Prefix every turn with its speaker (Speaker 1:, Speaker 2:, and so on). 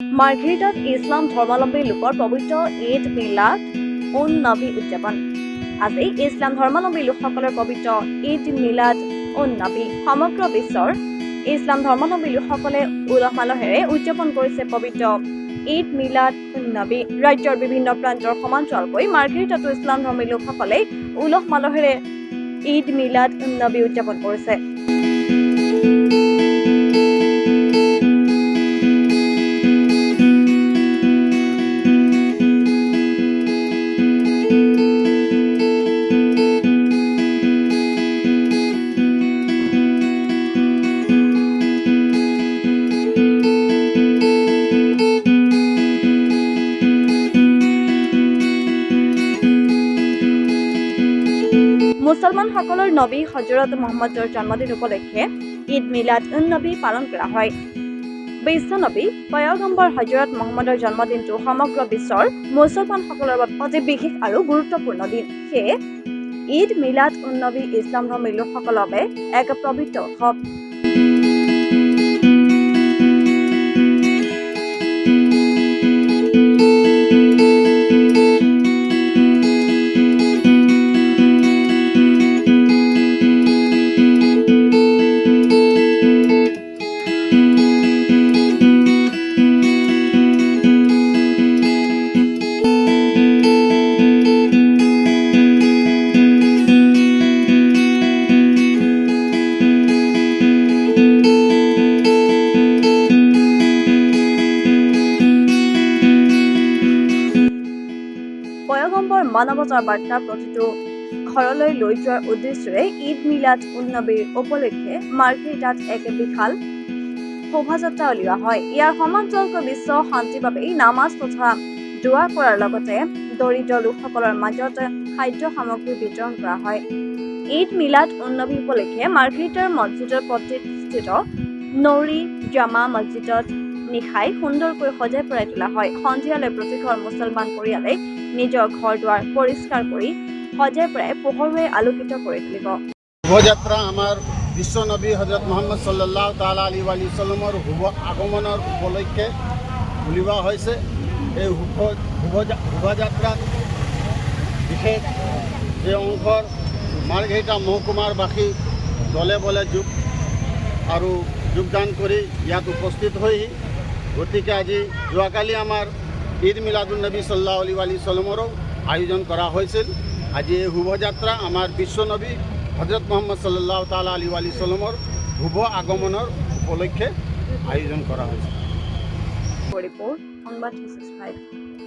Speaker 1: মাৰ্ঘেৰিটাত ইছলাম ধৰ্মাৱলম্বী লোকৰ পবিত্ৰ ঈদ মিলাদ উন নবী উদযাপন। আজি ইছলাম ধৰ্মাৱলম্বী লোকসকলৰ পবিত্ৰ ঈদ মিলাদ উন নবী। সমগ্ৰ বিশ্বৰ ইছলাম ধৰ্মাৱলম্বী লোকসকলে উলহ মালহেৰে উদযাপন কৰিছে পবিত্ৰ ঈদ মিলাদ উন নবী। ৰাজ্যৰ বিভিন্ন প্ৰান্তৰ সমান্তৰালকৈ মাৰ্ঘেৰিটাতো ইছলাম ধৰ্মী লোকসকলে উলহ মালহেৰে ঈদ মিলাদ উন নবী উদযাপন কৰিছে। মুছলমানসকলৰ নবী হজৰত মুহাম্মদৰ জন্মদিন উপলক্ষে ঈদ মিলাদ উন নবী পালন কৰা হয়। বিশ্ব নবী পয়গম্বৰ হজৰত মুহাম্মদৰ জন্মদিনটো সমগ্ৰ বিশ্বৰ মুছলমানসকলৰ বাবে অতি বিশেষ আৰু গুৰুত্বপূৰ্ণ দিন। সেয়ে ঈদ মিলাদ উন নবী ইছলাম ধৰ্মী লোকসকলৰ বাবে এক পবিত্ৰ উৎসৱ। পয়গম্বৰ মানৱতাৰ বাৰ্তা প্ৰতিটো ঘৰলৈ লৈ যোৱাৰ উদ্দেশ্যেৰে ঈদ মিলাদ উন নবীৰ উপলক্ষে মাৰ্ঘেৰিটাত এক বিশাল শোভাযাত্ৰা উলিওৱা হয়। ইয়াৰ সমান্তৰালকৈ বিশ্ব শান্তিৰ বাবে নামাজ তথা দোৱা কৰাৰ লগতে দৰিদ্ৰ লোকসকলৰ মাজত খাদ্য সামগ্ৰী বিতৰণ কৰা হয়। ঈদ মিলাদ উন নবী উপলক্ষে মাৰ্ঘেৰিটাৰ মছজিদত প্ৰতিষ্ঠিত নৌৰি জামা মছজিদত নিশাই সুন্দৰকৈ সজাই পৰাই তোলা হয়। সন্ধিয়ালৈ প্ৰতিঘৰ মুছলমান পৰিয়ালে নিজৰ ঘৰ দুৱাৰ পৰিষ্কাৰ কৰি সজাই পৰাই পোহৰে আলোকিত কৰি তুলিব।
Speaker 2: শুভযাত্ৰা আমাৰ বিশ্ব নবী হজৰত মুহাম্মদ সাল্লাল্লাহু তাআলা আলাইহি ওয়াসাল্লামৰ শুভ আগমনৰ উপলক্ষে উলিওৱা হৈছে। এই শোভাযাত্ৰাত বিশেষ যে অংশৰ মাৰ্ঘেৰিটা মহকুমাৰবাসী দলে বলে যোগদান কৰি ইয়াত উপস্থিত হৈ গতিকে আজি যোৱাকালি আমাৰ ঈদ মিলাদুন নবী সাল্লাল্লাহু আলাইহি ওয়াসাল্লামৰো আয়োজন কৰা হৈছিল। আজি এই শোভাযাত্ৰা আমাৰ বিশ্ব নবী হজৰত মুহাম্মদ সাল্লাল্লাহু তাআলা আলাইহি ওয়াসাল্লামৰ শুভ আগমনৰ উপলক্ষে আয়োজন কৰা হৈছে।
Speaker 1: ৰিপৰ্ট সংবাদ 365।